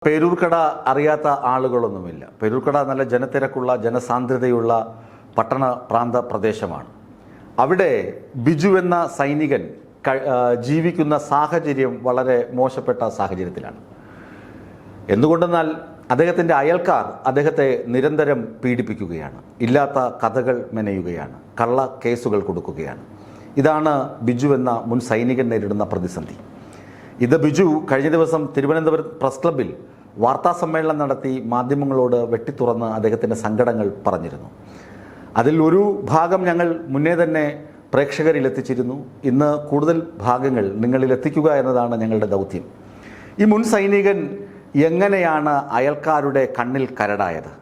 പേരൂർക്കട അറിയാത്ത ആളുകളൊന്നുമില്ല. പേരൂർക്കട നല്ല ജനത്തിരക്കുള്ള ജനസാന്ദ്രതയുള്ള പട്ടണ പ്രാന്ത പ്രദേശമാണ്. അവിടെ ബിജു എന്ന സൈനികൻ ജീവിക്കുന്ന സാഹചര്യം വളരെ മോശപ്പെട്ട സാഹചര്യത്തിലാണ്. എന്തുകൊണ്ടെന്നാൽ അദ്ദേഹത്തിൻ്റെ അയൽക്കാർ അദ്ദേഹത്തെ നിരന്തരം പീഡിപ്പിക്കുകയാണ്, ഇല്ലാത്ത കഥകൾ മെനയുകയാണ്, കള്ള കേസുകൾ കൊടുക്കുകയാണ്. ഇതാണ് ബിജു എന്ന മുൻ സൈനികൻ നേരിടുന്ന പ്രതിസന്ധി. ഇത് ബിജു കഴിഞ്ഞ ദിവസം തിരുവനന്തപുരം പ്രസ് ക്ലബ്ബിൽ വാർത്താ സമ്മേളനം നടത്തി മാധ്യമങ്ങളോട് വെട്ടിത്തുറന്ന് അദ്ദേഹത്തിൻ്റെ സങ്കടങ്ങൾ പറഞ്ഞിരുന്നു. അതിൽ ഒരു ഭാഗം ഞങ്ങൾ മുന്നേ തന്നെ പ്രേക്ഷകരിൽ എത്തിച്ചിരുന്നു. ഇന്ന് കൂടുതൽ ഭാഗങ്ങൾ നിങ്ങളിൽ എത്തിക്കുക എന്നതാണ് ഞങ്ങളുടെ ദൗത്യം. ഈ മുൻ സൈനികൻ എങ്ങനെയാണ് അയൽക്കാരുടെ കണ്ണിൽ കരടായത്?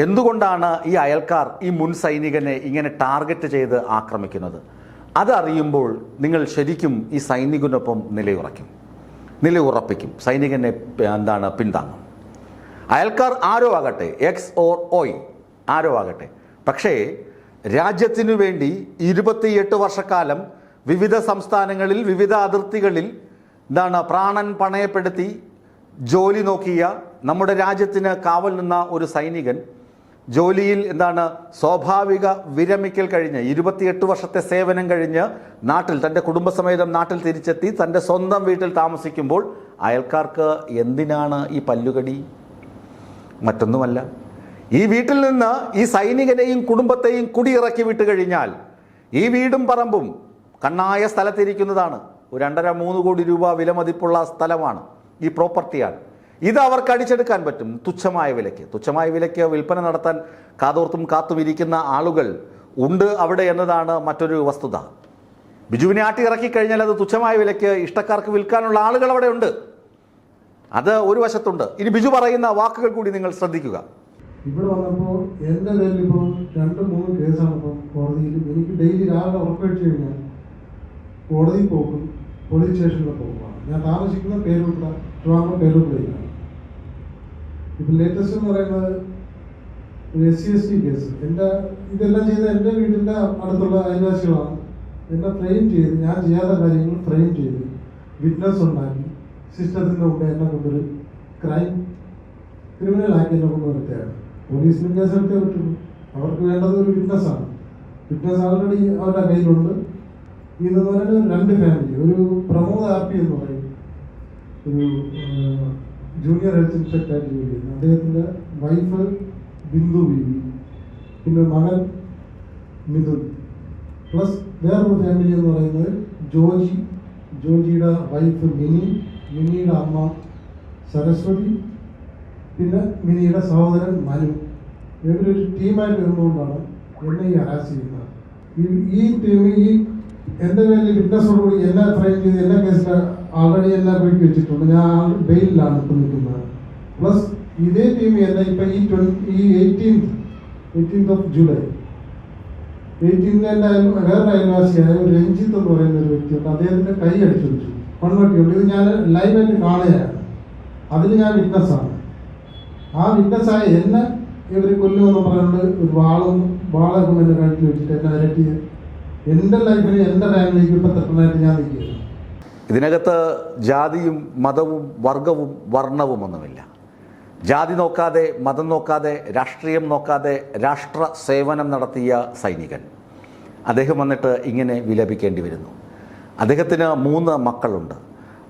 എന്തുകൊണ്ടാണ് ഈ അയൽക്കാർ ഈ മുൻ സൈനികനെ ഇങ്ങനെ ടാർഗറ്റ് ചെയ്ത് ആക്രമിക്കുന്നത്? അതറിയുമ്പോൾ നിങ്ങൾ ശരിക്കും ഈ സൈനികനൊപ്പം നിലയുറപ്പിക്കും, സൈനികനെ പിന്താങ്ങും. അയൽക്കാർ ആരോ ആകട്ടെ, എക്സ് ഓർ ഒയ് ആരോ ആകട്ടെ, പക്ഷേ രാജ്യത്തിനു വേണ്ടി 28 വർഷക്കാലം വിവിധ സംസ്ഥാനങ്ങളിൽ വിവിധ അതിർത്തികളിൽ പ്രാണൻ പണയപ്പെടുത്തി ജോലി നോക്കിയ നമ്മുടെ രാജ്യത്തിന് കാവൽ നിന്ന ഒരു സൈനികൻ ജോലിയിൽ സ്വാഭാവിക വിരമിക്കൽ കഴിഞ്ഞ് 28 വർഷത്തെ സേവനം കഴിഞ്ഞ് നാട്ടിൽ തൻ്റെ കുടുംബസമേതം നാട്ടിൽ തിരിച്ചെത്തി തൻ്റെ സ്വന്തം വീട്ടിൽ താമസിക്കുമ്പോൾ അയൽക്കാർക്ക് എന്തിനാണ് ഈ പല്ലുകടി? മറ്റൊന്നുമല്ല, ഈ വീട്ടിൽ നിന്ന് ഈ സൈനികനെയും കുടുംബത്തെയും കുടിയിറക്കി വിട്ട് കഴിഞ്ഞാൽ ഈ വീടും പറമ്പും കണ്ണായ സ്ഥലത്തിരിക്കുന്നതാണ്. ഒരു 2.5-3 കോടി രൂപ വിലമതിപ്പുള്ള സ്ഥലമാണ്, ഈ പ്രോപ്പർട്ടിയാണ്. ഇത് അവർക്ക് അടിച്ചെടുക്കാൻ പറ്റും തുച്ഛമായ വിലയ്ക്ക് വിൽപ്പന നടത്താൻ കാതോർത്തും കാത്തുമിരിക്കുന്ന ആളുകൾ ഉണ്ട് അവിടെ എന്നതാണ് മറ്റൊരു വസ്തുത. ബിജുവിനെ ആട്ടി ഇറക്കി കഴിഞ്ഞാൽ അത് തുച്ഛമായ വിലയ്ക്ക് ഇഷ്ടക്കാർക്ക് വിൽക്കാനുള്ള ആളുകൾ അവിടെ ഉണ്ട്. അത് ഒരു വശത്തുണ്ട്. ഇനി ബിജു പറയുന്ന വാക്കുകൾ കൂടി നിങ്ങൾ ശ്രദ്ധിക്കുക. ഇവിടെ വന്നപ്പോൾ എൻ്റെ പേരിൽ ഇപ്പോൾ 2-3 കേസാണ് ഇപ്പം കോടതിയിൽ. എനിക്ക് ഡെയിലി രാവിലെ ഉറപ്പഴിച്ചു കഴിഞ്ഞാൽ കോടതിയിൽ പോകും, പോലീസ് സ്റ്റേഷനിൽ പോകുമാണ്. ഞാൻ താമസിക്കുന്ന പേരൂർക്കടയിലാണ്. ഇപ്പം ലേറ്റസ്റ്റ് എന്ന് പറയുന്നത് ഒരു SC/ST കേസ്. ഇതെല്ലാം ചെയ്ത് എൻ്റെ വീടിൻ്റെ അടുത്തുള്ള അയൽവാസികളാണ് എന്നെ ഫ്രെയിം ചെയ്ത്, ഞാൻ ചെയ്യാത്ത കാര്യങ്ങൾ ഫ്രെയിം ചെയ്ത് വിറ്റ്നസ് ഉണ്ടാക്കി സിസ്റ്റത്തിൻ്റെ മുമ്പ് എന്നെ കൊണ്ടൊരു ക്രിമിനലാക്കി എന്നെ കൊണ്ട് നിർത്തുകയാണ്. പോലീസിന് കേസെടുത്തേ പറ്റുള്ളൂ. അവർക്ക് വേണ്ടത് ഒരു വിറ്റ്നസ്സാണ്. വിറ്റ്നസ് ആൾറെഡി അവരുടെ കയ്യിലുണ്ട്. ഇതെന്ന് പറയുന്നത് 2 ഫാമിലി. ഒരു പ്രമോദ് ആപ്പി എന്ന് പറയും, ഒരു ജൂനിയർ ഹെൽത്ത് ഇൻസ്പെക്ടറായിട്ട് ജോലി ചെയ്യുന്നു. അദ്ദേഹത്തിൻ്റെ വൈഫ് ബിന്ദു ബീവി, പിന്നെ മകൻ മിഥുൻ, പ്ലസ് വേറൊരു ഫാമിലി എന്ന് പറയുന്നത് ജോജിയുടെ വൈഫ് മിനിയുടെ അമ്മ സരസ്വതി, പിന്നെ മിനിയുടെ സഹോദരൻ മനു. ഇവരൊരു ടീമായിട്ട് വരുന്നതുകൊണ്ടാണ് എന്നെ ഈ ഹരാസ് ചെയ്യുന്നത്. ഈ ടീം എൻ്റെ പേരിൽ വിറ്റ്നസോടുകൂടി എന്നെ ഫ്രെയിം ചെയ്ത് എല്ലാ കേസിൽ ആൾറെഡി എല്ലാം വീട്ടിൽ വെച്ചിട്ടുണ്ട്. ഞാൻ ബെയിലാണ് ഇപ്പം നിൽക്കുന്നത്. പ്ലസ് ഇതേ ടീം എന്നെ ഇപ്പം ഈ 18th ഓഫ് ജൂലൈ 18th എൻ്റെ വേറെ അയൽവാസിയായ ഒരു രഞ്ജിത്ത് എന്ന് പറയുന്ന ഒരു വ്യക്തിയുണ്ട്. അദ്ദേഹത്തിൻ്റെ കൈ അടിച്ചു വെച്ചു, കൺവെർട്ടിയുണ്ട്. ഇത് ഞാൻ ലൈവായിട്ട് കാണുകയാണ്. അതിന് ഞാൻ വിറ്റ്നസ്സാണ്. ആ വിറ്റ്നസ്സായ എന്നെ ഇവർ കൊല്ലുമെന്ന് പറഞ്ഞുകൊണ്ട് ഒരു വാളൊക്കെ എന്നെ കഴുത്തിൽ വെച്ചിട്ട് എന്നെ അരട്ടി എൻ്റെ ലൈഫിന് എൻ്റെ ഫാമിലിക്ക് ഇപ്പം തെറ്റനായിട്ട് ഞാൻ നിൽക്കുകയാണ്. ഇതിനകത്ത് ജാതിയും മതവും വർഗവും വർണ്ണവും ഒന്നുമില്ല. ജാതി നോക്കാതെ, മതം നോക്കാതെ, രാഷ്ട്രീയം നോക്കാതെ രാഷ്ട്ര സേവനം നടത്തിയ സൈനികൻ അദ്ദേഹം വന്നിട്ട് ഇങ്ങനെ വിലപിക്കേണ്ടി വരുന്നു. അദ്ദേഹത്തിന് 3 മക്കളുണ്ട്.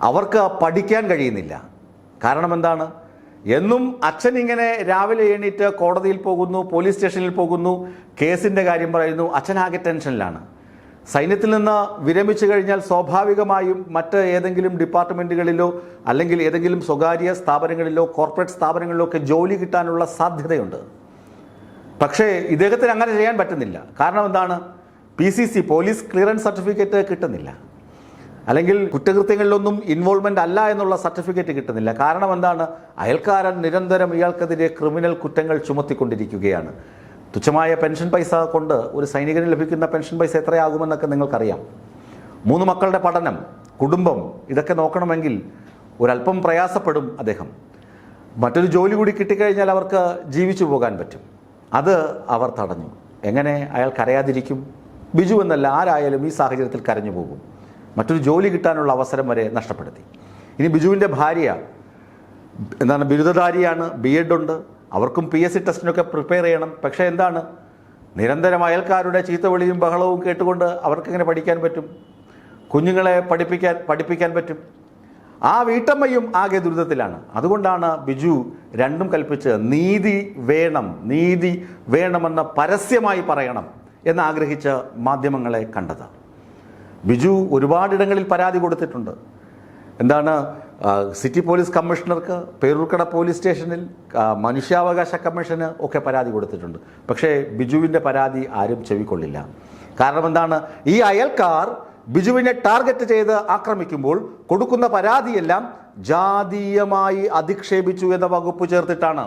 അവർക്ക് പഠിക്കാൻ കഴിയുന്നില്ല. കാരണം എന്താണ്? എന്നും അച്ഛൻ ഇങ്ങനെ രാവിലെ എണീറ്റ് കോടതിയിൽ പോകുന്നു, പോലീസ് സ്റ്റേഷനിൽ പോകുന്നു, കേസിൻ്റെ കാര്യം പറയുന്നു. അച്ഛനാകെ ടെൻഷനിലാണ്. സൈന്യത്തിൽ നിന്ന് വിരമിച്ചു കഴിഞ്ഞാൽ സ്വാഭാവികമായും മറ്റ് ഏതെങ്കിലും ഡിപ്പാർട്ട്മെൻറ്റുകളിലോ അല്ലെങ്കിൽ ഏതെങ്കിലും സ്വകാര്യ സ്ഥാപനങ്ങളിലോ കോർപ്പറേറ്റ് സ്ഥാപനങ്ങളിലോ ഒക്കെ ജോലി കിട്ടാനുള്ള സാധ്യതയുണ്ട്. പക്ഷേ ഇദ്ദേഹത്തിന് അങ്ങനെ ചെയ്യാൻ പറ്റുന്നില്ല. കാരണം എന്താണ്? PCC പോലീസ് ക്ലിയറൻസ് സർട്ടിഫിക്കറ്റ് കിട്ടുന്നില്ല, അല്ലെങ്കിൽ കുറ്റകൃത്യങ്ങളിലൊന്നും ഇൻവോൾവ്മെൻ്റ് അല്ല എന്നുള്ള സർട്ടിഫിക്കറ്റ് കിട്ടുന്നില്ല. കാരണം എന്താണ്? അയൽക്കാരൻ നിരന്തരം ഇയാൾക്കെതിരെ ക്രിമിനൽ കുറ്റങ്ങൾ ചുമത്തിക്കൊണ്ടിരിക്കുകയാണ്. തുച്ഛമായ പെൻഷൻ പൈസ കൊണ്ട് ഒരു സൈനികന് ലഭിക്കുന്ന പെൻഷൻ പൈസ എത്രയാകുമെന്നൊക്കെ നിങ്ങൾക്കറിയാം. 3 മക്കളുടെ പഠനം, കുടുംബം, ഇതൊക്കെ നോക്കണമെങ്കിൽ ഒരല്പം പ്രയാസപ്പെടും അദ്ദേഹം. മറ്റൊരു ജോലി കൂടി കിട്ടിക്കഴിഞ്ഞാൽ അവർക്ക് ജീവിച്ചു പോകാൻ പറ്റും. അത് അവർ തടഞ്ഞു. എങ്ങനെ അയാൾ കരയാതിരിക്കും? ബിജു എന്നല്ല, ആരായാലും ഈ സാഹചര്യത്തിൽ കരഞ്ഞു പോകും. മറ്റൊരു ജോലി കിട്ടാനുള്ള അവസരം വരെ നഷ്ടപ്പെടുത്തി. ഇനി ബിജുവിൻ്റെ ഭാര്യ ബിരുദധാരിയാണ്, BEd ഉണ്ട്, അവർക്കും PSC ടെസ്റ്റിനൊക്കെ പ്രിപ്പയർ ചെയ്യണം. പക്ഷേ എന്താണ്, നിരന്തരം അയൽക്കാരുടെ ചീത്തവിളിയും ബഹളവും കേട്ടുകൊണ്ട് അവർക്കെങ്ങനെ പഠിക്കാൻ പറ്റും? കുഞ്ഞുങ്ങളെ പഠിപ്പിക്കാൻ പറ്റും? ആ വീട്ടമ്മയും ആകെ ദുരിതത്തിലാണ്. അതുകൊണ്ടാണ് ബിജു രണ്ടും കൽപ്പിച്ച് നീതി വേണമെന്ന് പരസ്യമായി പറയണം എന്നാഗ്രഹിച്ച മാധ്യമങ്ങളെ കണ്ടത്. ബിജു ഒരുപാടിടങ്ങളിൽ പരാതി കൊടുത്തിട്ടുണ്ട്. സിറ്റി പോലീസ് കമ്മീഷണർക്ക്, പേരൂർക്കട പോലീസ് സ്റ്റേഷനിൽ, മനുഷ്യാവകാശ കമ്മീഷന് ഒക്കെ പരാതി കൊടുത്തിട്ടുണ്ട്. പക്ഷേ ബിജുവിൻ്റെ പരാതി ആരും ചെവിക്കൊള്ളില്ല. കാരണം ഈ അയൽക്കാർ ബിജുവിനെ ടാർഗറ്റ് ചെയ്ത് ആക്രമിക്കുമ്പോൾ കൊടുക്കുന്ന പരാതിയെല്ലാം ജാതീയമായി അധിക്ഷേപിച്ചു എന്ന വകുപ്പ് ചേർത്തിട്ടാണ്.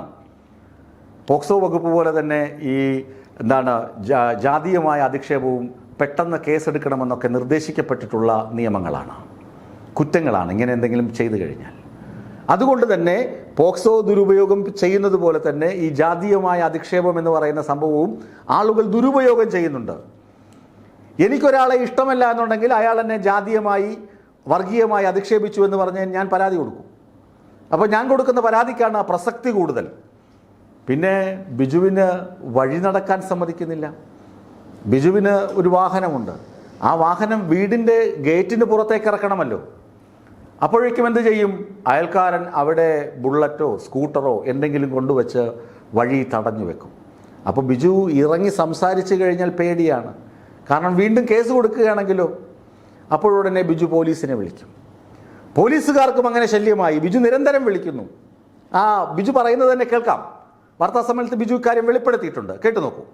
പോക്സോ വകുപ്പ് പോലെ തന്നെ ഈ ജാതീയമായ അധിക്ഷേപവും പെട്ടെന്ന് കേസെടുക്കണമെന്നൊക്കെ നിർദ്ദേശിക്കപ്പെട്ടിട്ടുള്ള നിയമങ്ങളാണ്, കുറ്റങ്ങളാണ് ഇങ്ങനെ എന്തെങ്കിലും ചെയ്തു കഴിഞ്ഞാൽ. അതുകൊണ്ട് തന്നെ പോക്സോ ദുരുപയോഗം ചെയ്യുന്നത് പോലെ തന്നെ ഈ ജാതീയമായ അധിക്ഷേപം എന്ന് പറയുന്ന സംഭവവും ആളുകൾ ദുരുപയോഗം ചെയ്യുന്നുണ്ട്. എനിക്കൊരാളെ ഇഷ്ടമല്ല എന്നുണ്ടെങ്കിൽ അയാൾ എന്നെ ജാതീയമായി വർഗീയമായി അധിക്ഷേപിച്ചു എന്ന് പറഞ്ഞ് ഞാൻ പരാതി കൊടുക്കും. അപ്പോൾ ഞാൻ കൊടുക്കുന്ന പരാതിക്കാണ് പ്രസക്തി കൂടുതൽ. പിന്നെ ബിജുവിന് വഴി നടക്കാൻ സമ്മതിക്കുന്നില്ല. ബിജുവിന് ഒരു വാഹനമുണ്ട്, ആ വാഹനം വീടിൻ്റെ ഗേറ്റിന് പുറത്തേക്ക് ഇറക്കണമല്ലോ. അപ്പോഴേക്കും എന്ത് ചെയ്യും? അയൽക്കാരൻ അവിടെ ബുള്ളറ്റോ സ്കൂട്ടറോ എന്തെങ്കിലും കൊണ്ടുവച്ച് വഴി തടഞ്ഞു വെക്കും. അപ്പോൾ ബിജു ഇറങ്ങി സംസാരിച്ചു കഴിഞ്ഞാൽ പേടിയാണ്. കാരണം വീണ്ടും കേസ് കൊടുക്കുകയാണെങ്കിലോ? അപ്പോഴുടനെ ബിജു പോലീസിനെ വിളിക്കും. പോലീസുകാർക്കും അങ്ങനെ ശല്യമായി. ബിജു നിരന്തരം വിളിക്കുന്നു. ബിജു പറയുന്നത് തന്നെ കേൾക്കാം. വാർത്താസമ്മേളനത്തിൽ ബിജു ഇക്കാര്യം വെളിപ്പെടുത്തിയിട്ടുണ്ട്, കേട്ടു നോക്കൂ.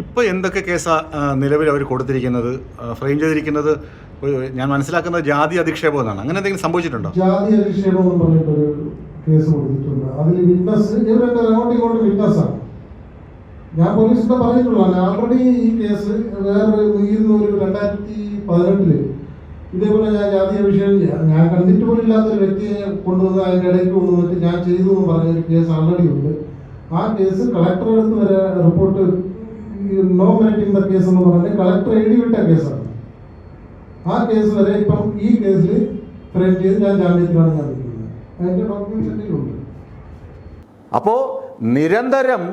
ഇപ്പോൾ എന്തൊക്കെ കേസാണ് നിലവിൽ അവർ കൊടുത്തിരിക്കുന്നത്, ഫ്രെയിം ചെയ്തിരിക്കുന്നത്? ഞാൻ മനസ്സിലാക്കുന്നത് ജാതി അധിക്ഷേപം എന്നാണ്. അങ്ങനെ എന്തെങ്കിലും സംഭവിച്ചിട്ടുണ്ടോ? ജാതി അധിക്ഷേപം എന്ന് പറഞ്ഞിട്ടൊരു കേസ് കൊടുത്തിട്ടുണ്ട്. അതിൽ വിറ്റ്നസ്, ഇവരുടെ ഇങ്ങോട്ട് വിറ്റ്നസ്സാണ്. ഞാൻ പോലീസിന്റെ പറഞ്ഞിട്ടുള്ളതാണ്. ഓൾറെഡി ഈ കേസ് വേറെ 2018 ഇതേപോലെ ഞാൻ ജാതീയ വിഷയം ഞാൻ കണ്ടിട്ട് പോലും ഇല്ലാത്തൊരു വ്യക്തിയെ കൊണ്ടുവന്ന് അതിൻ്റെ ഇടയ്ക്ക് കൊണ്ടുവന്നിട്ട് ഞാൻ ചെയ്തു എന്ന് പറഞ്ഞൊരു കേസ് ഓൾറെഡി ഉണ്ട്. ആ കേസ് കളക്ടറുടെ അടുത്ത് വരെ റിപ്പോർട്ട്, നോ മെറിറ്റിംഗ് ദ കേസ് എന്ന് പറഞ്ഞിട്ട് കളക്ടർ എഴുതിവിട്ട കേസാണ്. ആ കേസ് വരെ ഇപ്പം ഈ കേസിൽ ഫ്രെയിം ചെയ്ത് ഞാൻ ജാമ്യത്തിലാണ് ഞാൻ നിൽക്കുന്നത്. അതിൻ്റെ ഡോക്യുമെന്റ്സ് എന്തെങ്കിലുമുണ്ട്. അപ്പോൾ നിരന്തരം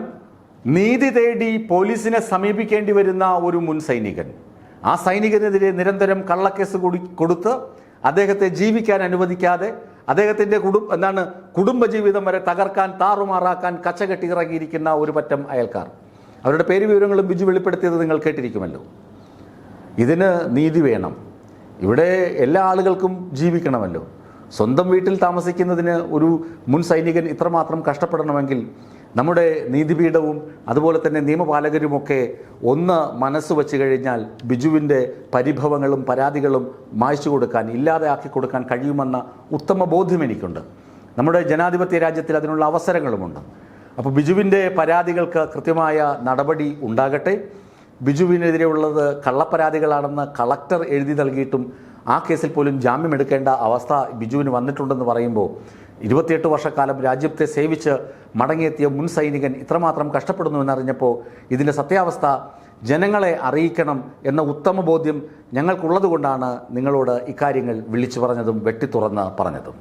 നീതി തേടി പോലീസിനെ സമീപിക്കേണ്ടി വരുന്ന ഒരു മുൻ സൈനികൻ, ആ സൈനികനെതിരെ നിരന്തരം കള്ളക്കേസ് കൊടുത്ത് അദ്ദേഹത്തെ ജീവിക്കാൻ അനുവദിക്കാതെ അദ്ദേഹത്തിൻ്റെ കുടുംബജീവിതം വരെ തകർക്കാൻ, താറുമാറാക്കാൻ കച്ചകെട്ടി ഇറങ്ങിയിരിക്കുന്ന ഒരു പറ്റം അയൽക്കാർ. അവരുടെ പേര് വിവരങ്ങളും ബിജു വെളിപ്പെടുത്തിയത് നിങ്ങൾ കേട്ടിരിക്കുമല്ലോ. ഇതിന് നീതി വേണം. ഇവിടെ എല്ലാ ആളുകൾക്കും ജീവിക്കണമല്ലോ. സ്വന്തം വീട്ടിൽ താമസിക്കുന്നതിന് ഒരു മുൻ സൈനികൻ ഇത്രമാത്രം കഷ്ടപ്പെടണമെങ്കിൽ നമ്മുടെ നീതിപീഠവും അതുപോലെ തന്നെ നിയമപാലകരുമൊക്കെ ഒന്ന് മനസ്സ് വച്ച് കഴിഞ്ഞാൽ ബിജുവിൻ്റെ പരിഭവങ്ങളും പരാതികളും മായ്ച്ചു കൊടുക്കാൻ, ഇല്ലാതെയാക്കി കൊടുക്കാൻ കഴിയുമെന്ന ഉത്തമ ബോധ്യം എനിക്കുണ്ട്. നമ്മുടെ ജനാധിപത്യ രാജ്യത്തിൽ അതിനുള്ള അവസരങ്ങളുമുണ്ട്. അപ്പോൾ ബിജുവിൻ്റെ പരാതികൾക്ക് കൃത്യമായ നടപടി ഉണ്ടാകട്ടെ. ബിജുവിനെതിരെയുള്ളത് കള്ളപ്പരാതികളാണെന്ന് കളക്ടർ എഴുതി നൽകിയിട്ടും ആ കേസിൽ പോലും ജാമ്യം എടുക്കേണ്ട അവസ്ഥ ബിജുവിന് വന്നിട്ടുണ്ടെന്ന് പറയുമ്പോൾ 28 വർഷക്കാലം രാജ്യത്തെ സേവിച്ച് മടങ്ങിയെത്തിയ മുൻ സൈനികൻ ഇത്രമാത്രം കഷ്ടപ്പെടുന്നുവെന്നറിഞ്ഞപ്പോൾ ഇതിൻ്റെ സത്യാവസ്ഥ ജനങ്ങളെ അറിയിക്കണം എന്ന ഉത്തമ ബോധ്യം ഞങ്ങൾക്കുള്ളതുകൊണ്ടാണ് നിങ്ങളോട് ഇക്കാര്യങ്ങൾ വിളിച്ചു പറഞ്ഞതും വെട്ടിത്തുറന്ന് പറഞ്ഞതും.